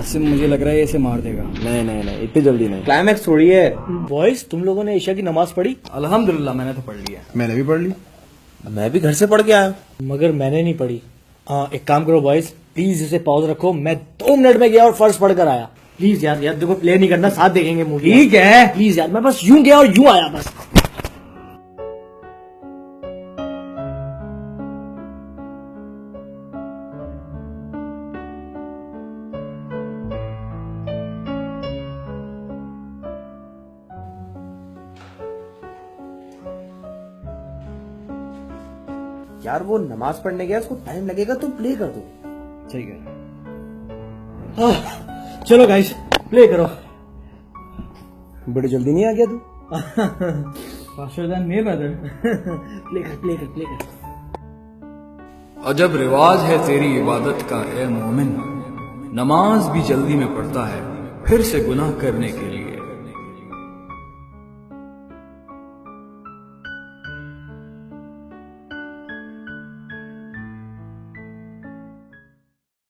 आसिम मुझे लग रहा है इसे मार देगा। नहीं नहीं नहीं, इतनी जल्दी नहीं। क्लाइमैक्स थोड़ी है। बॉयज, तुम लोगों ने ईशा की नमाज पढ़ी? अल्हम्दुलिल्लाह, मैंने तो पढ़ लिया। मैंने भी पढ़ ली। मैं भी घर से पढ़ के आया। मगर मैंने नहीं पढ़ी। एक काम करो बॉयज, प्लीज इसे पॉज रखो। मैं 2 मिनट में गया और फर्ज पढ़ कर आया। प्लीज यार, यार देखो, प्ले नहीं करना, साथ देखेंगे मूवी। ठीक है। प्लीज यार, मैं बस यूं गया और यूं आया बस। यार वो नमाज पढ़ने गया, उसको टाइम लगेगा, तुम प्ले कर दो। सही है। चलो गाइस, प्ले करो। बड़ी जल्दी नहीं आ गया तू? Faster than me brother. Play कर, प्ले कर, प्ले कर। अजब रिवाज है तेरी इबादत का ए मोमिन, नमाज भी जल्दी में पढ़ता है फिर से गुनाह करने के लिए।